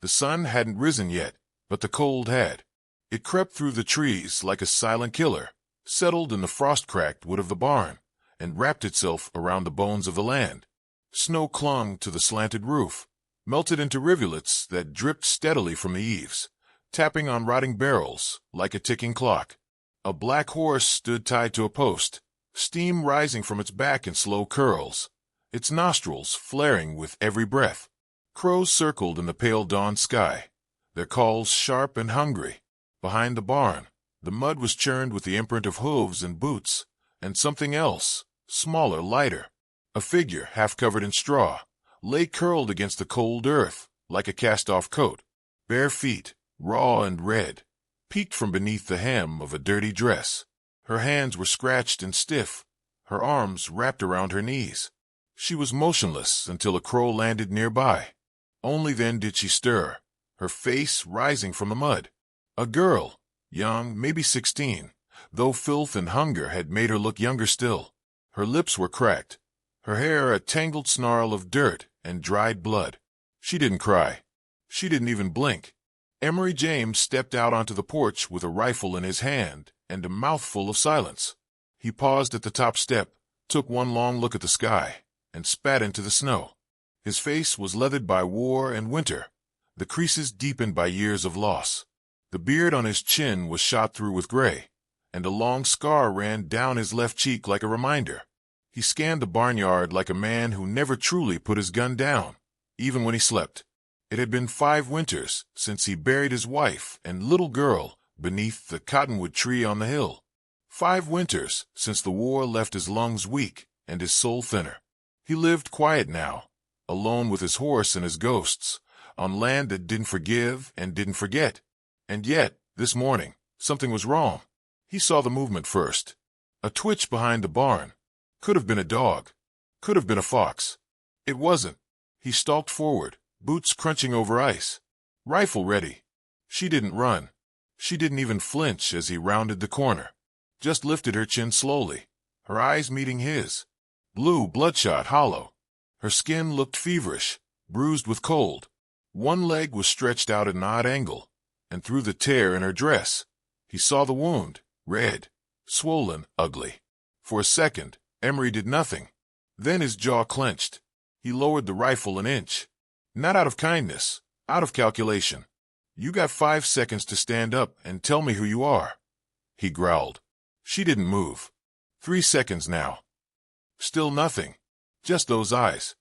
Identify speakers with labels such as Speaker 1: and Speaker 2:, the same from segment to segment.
Speaker 1: The sun hadn't risen yet, but the cold had. It crept through the trees like a silent killer, settled in the frost-cracked wood of the barn, and wrapped itself around the bones of the land. Snow clung to the slanted roof, melted into rivulets that dripped steadily from the eaves, tapping on rotting barrels like a ticking clock. A black horse stood tied to a post, steam rising from its back in slow curls, its nostrils flaring with every breath. Crows circled in the pale dawn sky, their calls sharp and hungry. Behind the barn, the mud was churned with the imprint of hooves and boots, and something else, smaller, lighter. A figure, half covered in straw, lay curled against the cold earth like a cast-off coat. Bare feet, raw and red, peeked from beneath the hem of a dirty dress. Her hands were scratched and stiff, her arms wrapped around her knees. She was motionless until a crow landed nearby. Only then did she stir, her face rising from the mud. A girl, young, maybe 16, though filth and hunger had made her look younger still. Her lips were cracked, her hair a tangled snarl of dirt and dried blood. She didn't cry. She didn't even blink. Emory James stepped out onto the porch with a rifle in his hand and a mouthful of silence. He paused at the top step, took one long look at the sky, and spat into the snow. His face was leathered by war and winter, the creases deepened by years of loss. The beard on his chin was shot through with gray, and a long scar ran down his left cheek like a reminder. He scanned the barnyard like a man who never truly put his gun down, even when he slept. It had been 5 winters since he buried his wife and little girl beneath the cottonwood tree on the hill. 5 winters since the war left his lungs weak and his soul thinner. He lived quiet now, alone with his horse and his ghosts, on land that didn't forgive and didn't forget. And yet, this morning, something was wrong. He saw the movement first. A twitch behind the barn. Could have been a dog. Could have been a fox. It wasn't. He stalked forward, boots crunching over ice. Rifle ready. She didn't run. She didn't even flinch as he rounded the corner. Just lifted her chin slowly, her eyes meeting his. Blue, bloodshot, hollow. Her skin looked feverish, bruised with cold. One leg was stretched out at an odd angle, and through the tear in her dress, he saw the wound, red, swollen, ugly. For a second, Emory did nothing. Then his jaw clenched. He lowered the rifle an inch. Not out of kindness, out of calculation. "You got 5 seconds to stand up and tell me who you are," he growled. She didn't move. 3 seconds now. Still nothing. Just those eyes.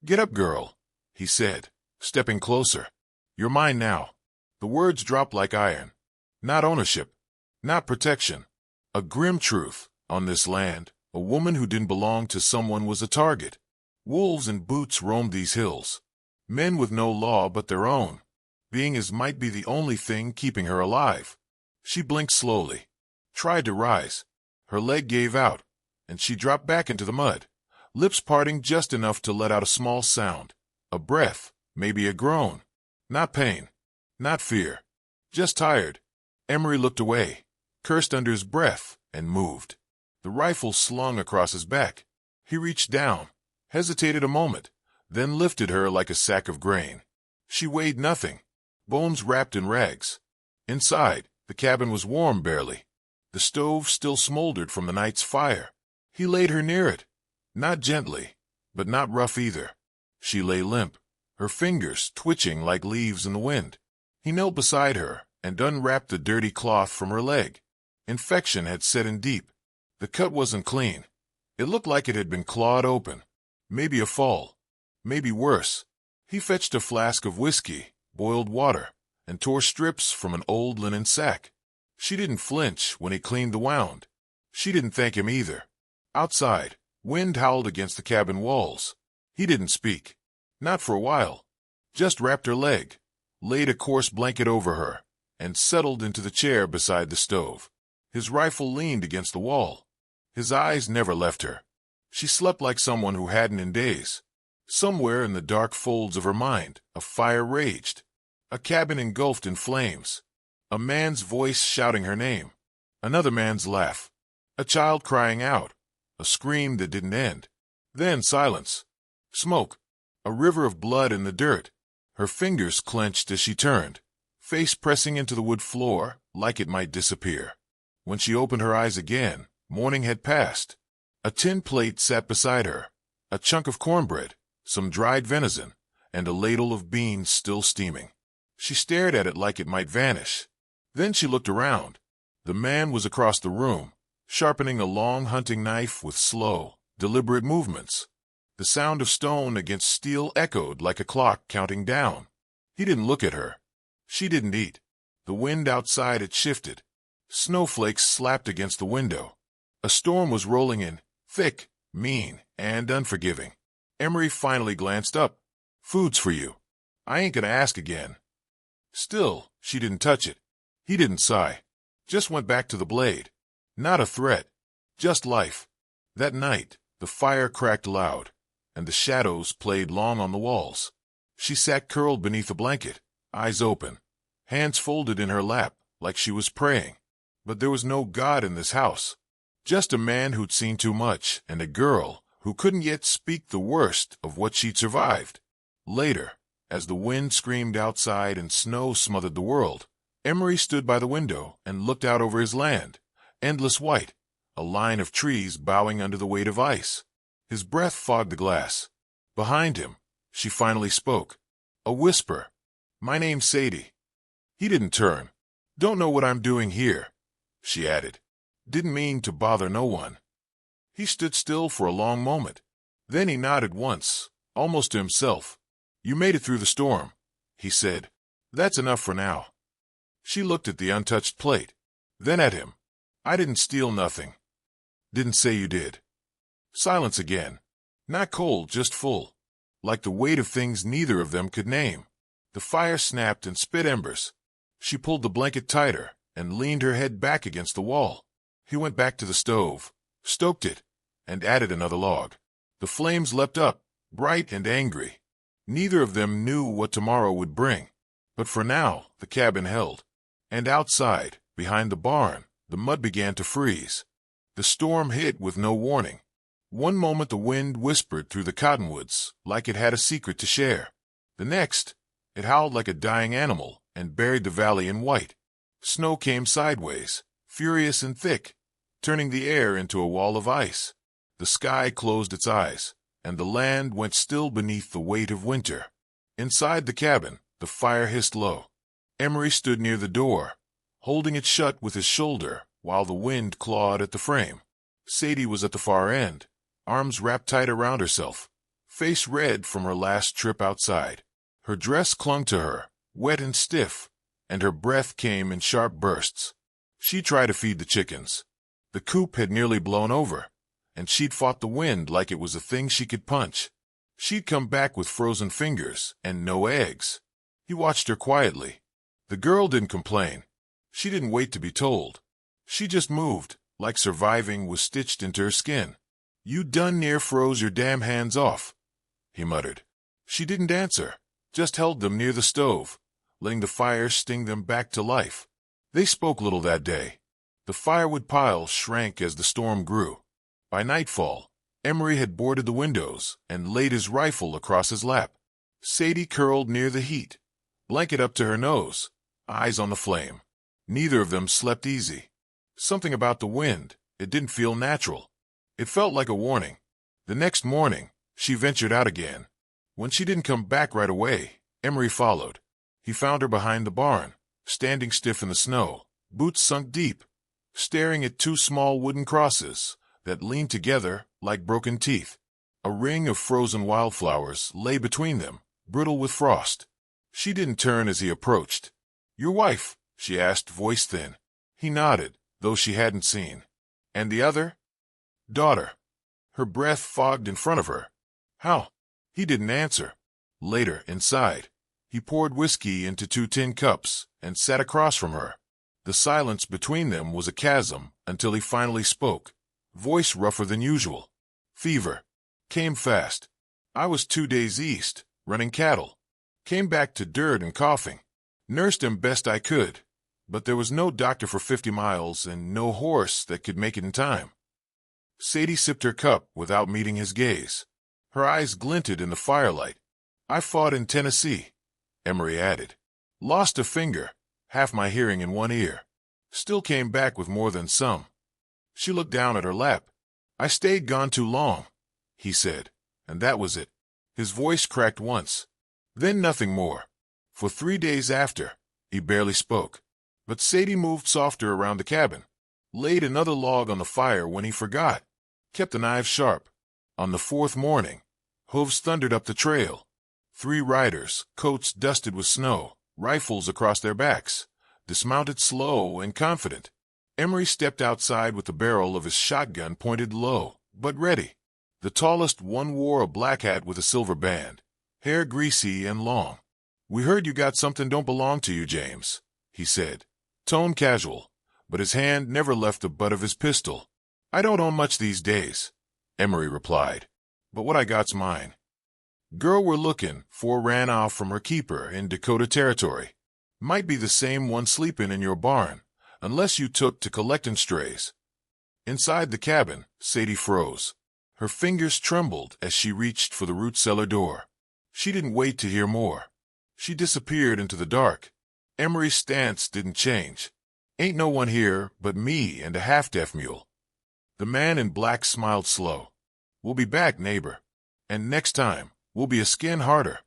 Speaker 1: "Get up, girl," he said, stepping closer. "You're mine now." The words dropped like iron. Not ownership. Not protection. A grim truth. On this land, a woman who didn't belong to someone was a target. Wolves in boots roamed these hills. Men with no law but their own. Being as might be the only thing keeping her alive. She blinked slowly. Tried to rise. Her leg gave out, and she dropped back into the mud, lips parting just enough to let out a small sound. A breath, maybe a groan. Not pain. Not fear. Just tired. Emory looked away, cursed under his breath, and moved. The rifle slung across his back. He reached down, hesitated a moment, then lifted her like a sack of grain. She weighed nothing, bones wrapped in rags. Inside, the cabin was warm barely. The stove still smoldered from the night's fire. He laid her near it, not gently, but not rough either. She lay limp, her fingers twitching like leaves in the wind. He knelt beside her and unwrapped the dirty cloth from her leg. Infection had set in deep. The cut wasn't clean. It looked like it had been clawed open. Maybe a fall. Maybe worse. He fetched a flask of whiskey, boiled water, and tore strips from an old linen sack. She didn't flinch when he cleaned the wound. She didn't thank him either. Outside, wind howled against the cabin walls. He didn't speak. Not for a while. Just wrapped her leg, laid a coarse blanket over her, and settled into the chair beside the stove. His rifle leaned against the wall. His eyes never left her. She slept like someone who hadn't in days. Somewhere in the dark folds of her mind, a fire raged. A cabin engulfed in flames. A man's voice shouting her name. Another man's laugh. A child crying out. A scream that didn't end. Then silence. Smoke. A river of blood in the dirt. Her fingers clenched as she turned, face pressing into the wood floor like it might disappear. When she opened her eyes again, morning had passed. A tin plate sat beside her, a chunk of cornbread, some dried venison, and a ladle of beans still steaming. She stared at it like it might vanish. Then she looked around. The man was across the room, sharpening a long hunting knife with slow, deliberate movements. The sound of stone against steel echoed like a clock counting down. He didn't look at her. She didn't eat. The wind outside had shifted. Snowflakes slapped against the window. A storm was rolling in, thick, mean, and unforgiving. Emery finally glanced up. "Food's for you. I ain't gonna ask again." Still, she didn't touch it. He didn't sigh. Just went back to the blade. Not a threat. Just life. That night, the fire cracked loud, and the shadows played long on the walls. She sat curled beneath a blanket, eyes open, hands folded in her lap like she was praying. But there was no God in this house. Just a man who'd seen too much, and a girl who couldn't yet speak the worst of what she'd survived. Later, as the wind screamed outside and snow smothered the world, Emery stood by the window and looked out over his land, endless white, a line of trees bowing under the weight of ice. His breath fogged the glass. Behind him, she finally spoke. A whisper. "My name's Sadie." He didn't turn. "Don't know what I'm doing here," she added. "Didn't mean to bother no one." He stood still for a long moment. Then he nodded once, almost to himself. "You made it through the storm," he said. "That's enough for now." She looked at the untouched plate, then at him. "I didn't steal nothing." "Didn't say you did." Silence again. Not cold, just full. Like the weight of things neither of them could name. The fire snapped and spit embers. She pulled the blanket tighter and leaned her head back against the wall. He went back to the stove, stoked it, and added another log. The flames leapt up, bright and angry. Neither of them knew what tomorrow would bring. But for now, the cabin held. And outside, behind the barn, the mud began to freeze. The storm hit with no warning. One moment the wind whispered through the cottonwoods like it had a secret to share. The next, it howled like a dying animal and buried the valley in white. Snow came sideways, furious and thick, turning the air into a wall of ice. The sky closed its eyes, and the land went still beneath the weight of winter. Inside the cabin, the fire hissed low. Emery stood near the door, holding it shut with his shoulder while the wind clawed at the frame. Sadie was at the far end, arms wrapped tight around herself, face red from her last trip outside. Her dress clung to her, wet and stiff, and her breath came in sharp bursts. She tried to feed the chickens. The coop had nearly blown over, and she'd fought the wind like it was a thing she could punch. She'd come back with frozen fingers and no eggs. He watched her quietly. The girl didn't complain. She didn't wait to be told. She just moved, like surviving was stitched into her skin. "You done near froze your damn hands off," he muttered. She didn't answer, just held them near the stove, letting the fire sting them back to life. They spoke little that day. The firewood pile shrank as the storm grew. By nightfall, Emery had boarded the windows and laid his rifle across his lap. Sadie curled near the heat, blanket up to her nose, eyes on the flame. Neither of them slept easy. Something about the wind, it didn't feel natural. It felt like a warning. The next morning, she ventured out again. When she didn't come back right away, Emery followed. He found her behind the barn, standing stiff in the snow, boots sunk deep, staring at two small wooden crosses that leaned together like broken teeth. A ring of frozen wildflowers lay between them, brittle with frost. She didn't turn as he approached. "Your wife?" she asked, voice thin. He nodded, though she hadn't seen. "And the other?" "Daughter." Her breath fogged in front of her. "How?" He didn't answer. Later, inside, he poured whiskey into 2 tin cups and sat across from her. The silence between them was a chasm until he finally spoke, voice rougher than usual. "Fever. Came fast. I was 2 days east, running cattle. Came back to dirt and coughing. Nursed him best I could, but there was no doctor for 50 miles and no horse that could make it in time." Sadie sipped her cup without meeting his gaze. Her eyes glinted in the firelight. "I fought in Tennessee. Emery added. Lost a finger, half my hearing in one ear. Still came back with more than some. She looked down at her lap. I stayed gone too long, he said, and that was it. His voice cracked once. Then nothing more. For 3 days after, he barely spoke. But Sadie moved softer around the cabin, laid another log on the fire when he forgot, kept the knives sharp. On the 4th morning, hooves thundered up the trail. 3 riders, coats dusted with snow, rifles across their backs, dismounted slow and confident. Emery stepped outside with the barrel of his shotgun pointed low, but ready. The tallest one wore a black hat with a silver band, hair greasy and long. We heard you got something don't belong to you, James, he said, tone casual, but his hand never left the butt of his pistol. I don't own much these days, Emery replied, but what I got's mine. Girl we're looking for ran off from her keeper in Dakota Territory. Might be the same one sleeping in your barn, unless you took to collecting strays. Inside the cabin, Sadie froze. Her fingers trembled as she reached for the root cellar door. She didn't wait to hear more. She disappeared into the dark. Emery's stance didn't change. Ain't no one here but me and a half-deaf mule. The man in black smiled slow. We'll be back, neighbor. And next time, we'll be a skin harder.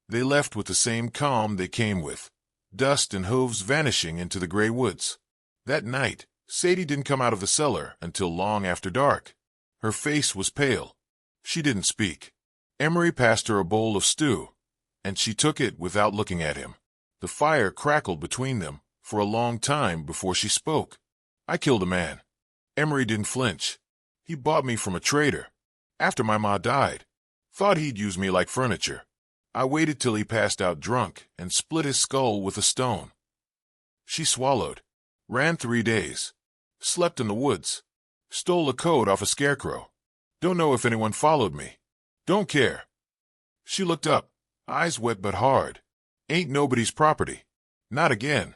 Speaker 1: They left with the same calm they came with, dust and hooves vanishing into the gray woods. That night, Sadie didn't come out of the cellar until long after dark. Her face was pale. She didn't speak. Emery passed her a bowl of stew, and she took it without looking at him. The fire crackled between them for a long time before she spoke. I killed a man. Emery didn't flinch. He bought me from a trader. After my ma died. Thought he'd use me like furniture. I waited till he passed out drunk and split his skull with a stone. She swallowed. Ran 3 days. Slept in the woods. Stole a coat off a scarecrow. Don't know if anyone followed me. Don't care. She looked up, eyes wet but hard. Ain't nobody's property. Not again.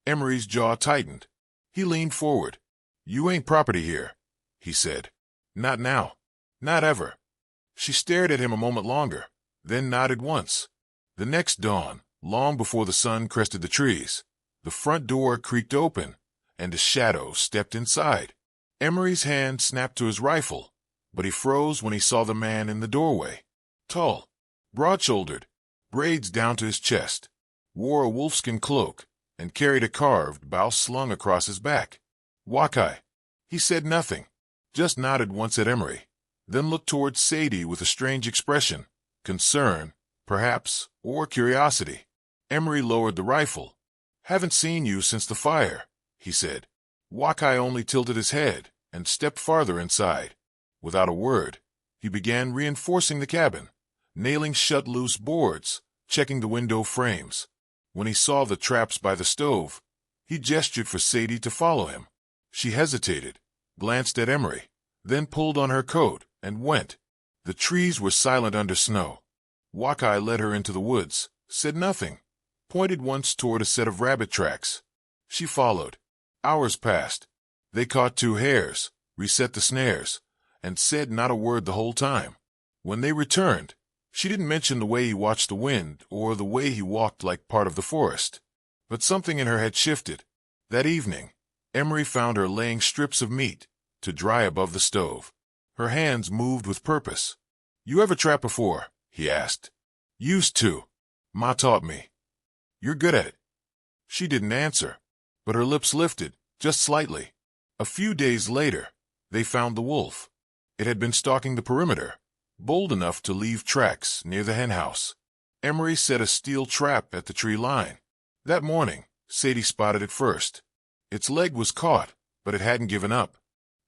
Speaker 1: Emery's jaw tightened. He leaned forward. You ain't property here, he said. Not now. Not ever. She stared at him a moment longer, then nodded once. The next dawn, long before the sun crested the trees, the front door creaked open, and a shadow stepped inside. Emery's hand snapped to his rifle, but he froze when he saw the man in the doorway. Tall, broad-shouldered, braids down to his chest, wore a wolfskin cloak, and carried a carved bow slung across his back. Wakai. He said nothing, just nodded once at Emery, then looked towards Sadie with a strange expression, concern, perhaps, or curiosity. Emery lowered the rifle. Haven't seen you since the fire, he said. Wakai only tilted his head and stepped farther inside. Without a word, he began reinforcing the cabin, nailing shut loose boards, checking the window frames. When he saw the traps by the stove, he gestured for Sadie to follow him. She hesitated, glanced at Emery, then pulled on her coat and went. The trees were silent under snow. Wakai led her into the woods, said nothing, pointed once toward a set of rabbit tracks. She followed. Hours passed. They caught 2 hares, reset the snares, and said not a word the whole time. When they returned, she didn't mention the way he watched the wind or the way he walked like part of the forest. But something in her had shifted. That evening, Emery found her laying strips of meat to dry above the stove. Her hands moved with purpose. You ever trap before? He asked. Used to. Ma taught me. You're good at it. She didn't answer, but her lips lifted, just slightly. A few days later, they found the wolf. It had been stalking the perimeter, bold enough to leave tracks near the henhouse. Emery set a steel trap at the tree line. That morning, Sadie spotted it first. Its leg was caught, but it hadn't given up.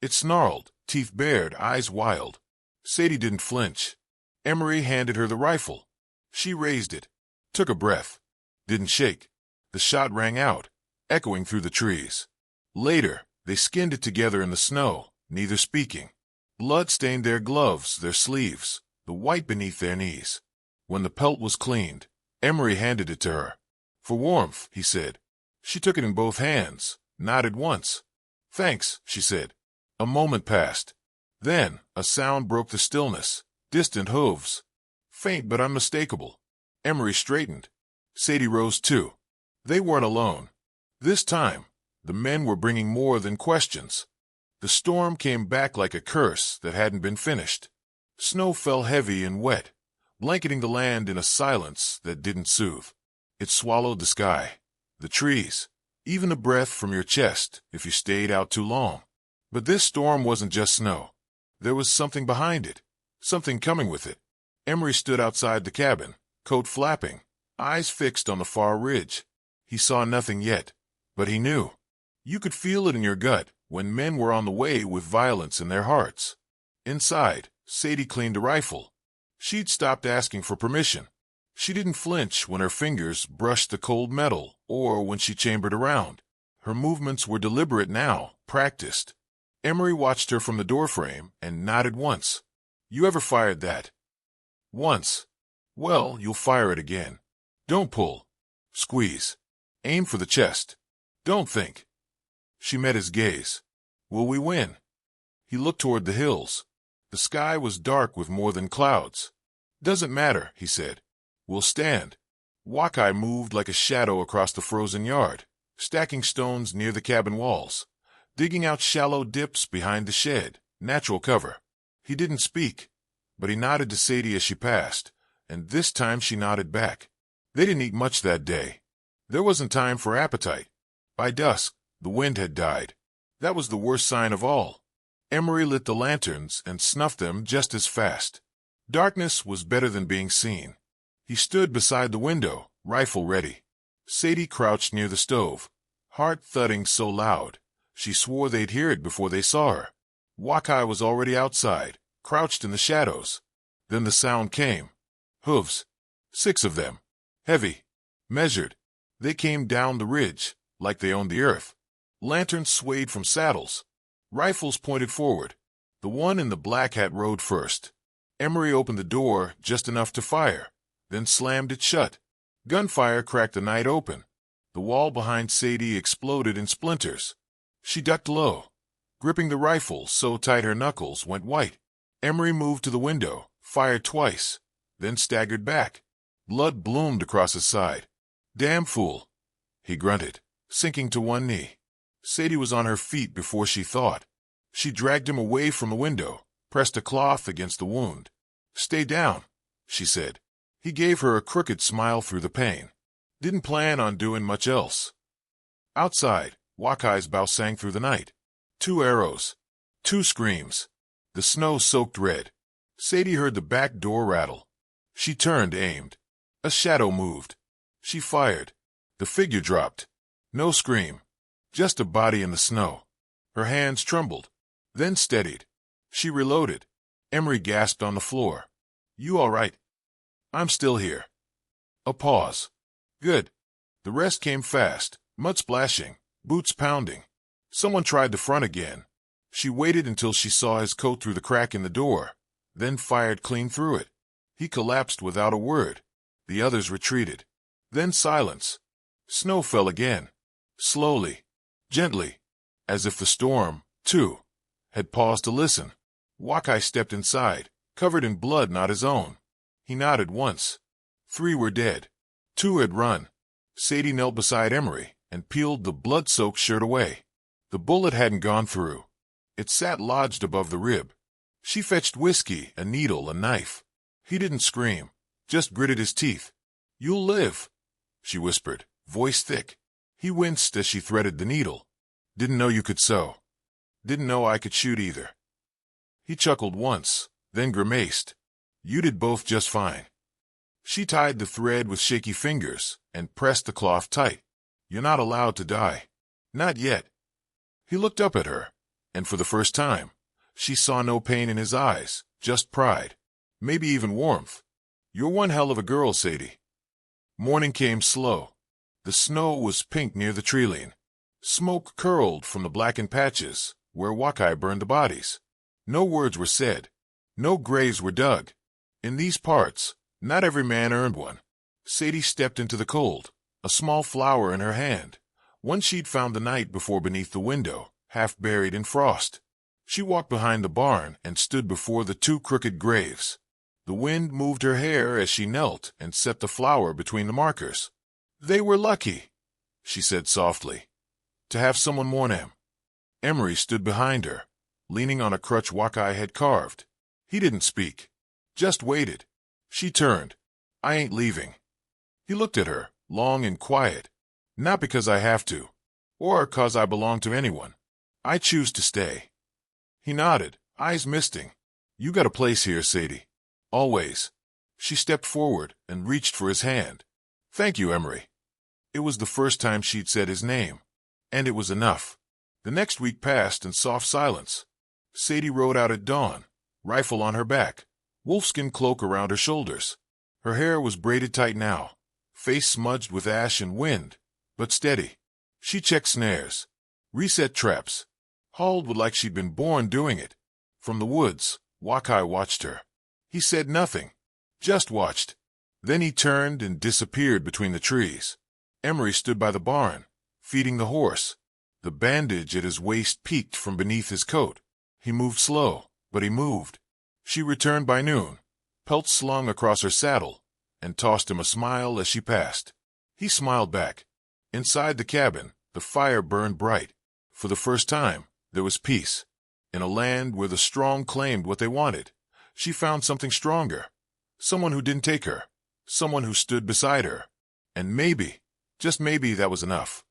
Speaker 1: It snarled, teeth bared, eyes wild. Sadie didn't flinch. Emery handed her the rifle. She raised it, took a breath, didn't shake. The shot rang out, echoing through the trees. Later, they skinned it together in the snow, neither speaking. Blood stained their gloves, their sleeves, the white beneath their knees. When the pelt was cleaned, Emery handed it to her. For warmth, he said. She took it in both hands, nodded once. Thanks, she said. A moment passed. Then, a sound broke the stillness. Distant hooves. Faint but unmistakable. Emery straightened. Sadie rose too. They weren't alone. This time, the men were bringing more than questions. The storm came back like a curse that hadn't been finished. Snow fell heavy and wet, blanketing the land in a silence that didn't soothe. It swallowed the sky, the trees, even a breath from your chest if you stayed out too long. But this storm wasn't just snow. There was something behind it, something coming with it. Emery stood outside the cabin, coat flapping, eyes fixed on the far ridge. He saw nothing yet, but he knew. You could feel it in your gut when men were on the way with violence in their hearts. Inside, Sadie cleaned a rifle. She'd stopped asking for permission. She didn't flinch when her fingers brushed the cold metal or when she chambered around. Her movements were deliberate now, practiced. Emery watched her from the doorframe and nodded once. You ever fired that? Once. Well, you'll fire it again. Don't pull. Squeeze. Aim for the chest. Don't think. She met his gaze. Will we win? He looked toward the hills. The sky was dark with more than clouds. Doesn't matter, he said. We'll stand. Wakai moved like a shadow across the frozen yard, stacking stones near the cabin walls, digging out shallow dips behind the shed, natural cover. He didn't speak, but he nodded to Sadie as she passed, and this time she nodded back. They didn't eat much that day. There wasn't time for appetite. By dusk, the wind had died. That was the worst sign of all. Emery lit the lanterns and snuffed them just as fast. Darkness was better than being seen. He stood beside the window, rifle ready. Sadie crouched near the stove, heart thudding so loud, she swore they'd hear it before they saw her. Wakai was already outside, crouched in the shadows. Then the sound came. Hooves. 6 of them. Heavy. Measured. They came down the ridge, like they owned the earth. Lanterns swayed from saddles. Rifles pointed forward. The one in the black hat rode first. Emery opened the door just enough to fire, then slammed it shut. Gunfire cracked the night open. The wall behind Sadie exploded in splinters. She ducked low, gripping the rifle so tight her knuckles went white. Emery moved to the window, fired twice, then staggered back. Blood bloomed across his side. Damn fool, he grunted, sinking to one knee. Sadie was on her feet before she thought. She dragged him away from the window, pressed a cloth against the wound. Stay down, she said. He gave her a crooked smile through the pain. Didn't plan on doing much else. Outside, Wakai's bow sang through the night. 2 arrows. 2 screams. The snow soaked red. Sadie heard the back door rattle. She turned, aimed. A shadow moved. She fired. The figure dropped. No scream. Just a body in the snow. Her hands trembled, then steadied. She reloaded. Emery gasped on the floor. You all right? I'm still here. A pause. Good. The rest came fast, mud splashing, boots pounding. Someone tried the front again. She waited until she saw his coat through the crack in the door, then fired clean through it. He collapsed without a word. The others retreated. Then silence. Snow fell again. Slowly. Gently, as if the storm, too, had paused to listen. Wakai stepped inside, covered in blood not his own. He nodded once. 3 were dead. 2 had run. Sadie knelt beside Emery and peeled the blood-soaked shirt away. The bullet hadn't gone through. It sat lodged above the rib. She fetched whiskey, a needle, a knife. He didn't scream, just gritted his teeth. You'll live, she whispered, voice thick. He winced as she threaded the needle. Didn't know you could sew. Didn't know I could shoot either. He chuckled once, then grimaced. You did both just fine. She tied the thread with shaky fingers and pressed the cloth tight. You're not allowed to die. Not yet. He looked up at her, and for the first time, she saw no pain in his eyes, just pride. Maybe even warmth. You're one hell of a girl, Sadie. Morning came slow. The snow was pink near the treeline. Smoke curled from the blackened patches where Wakai burned the bodies. No words were said. No graves were dug. In these parts, not every man earned one. Sadie stepped into the cold, a small flower in her hand, one she'd found the night before beneath the window, half buried in frost. She walked behind the barn and stood before the 2 crooked graves. The wind moved her hair as she knelt and set the flower between the markers. They were lucky, she said softly, to have someone mourn him. Emery stood behind her, leaning on a crutch Wakai had carved. He didn't speak, just waited. She turned. I ain't leaving. He looked at her, long and quiet. Not because I have to, or 'cause I belong to anyone. I choose to stay. He nodded, eyes misting. You got a place here, Sadie. Always. She stepped forward and reached for his hand. Thank you, Emery. It was the first time she'd said his name, and it was enough. The next week passed in soft silence. Sadie rode out at dawn, rifle on her back, wolfskin cloak around her shoulders. Her hair was braided tight now, face smudged with ash and wind, but steady. She checked snares, reset traps, hauled wood like she'd been born doing it. From the woods, Wakai watched her. He said nothing, just watched. Then he turned and disappeared between the trees. Emery stood by the barn, feeding the horse. The bandage at his waist peeked from beneath his coat. He moved slow, but he moved. She returned by noon, pelts slung across her saddle, and tossed him a smile as she passed. He smiled back. Inside the cabin, the fire burned bright. For the first time, there was peace. In a land where the strong claimed what they wanted, she found something stronger. Someone who didn't take her. Someone who stood beside her. And maybe, just maybe, that was enough.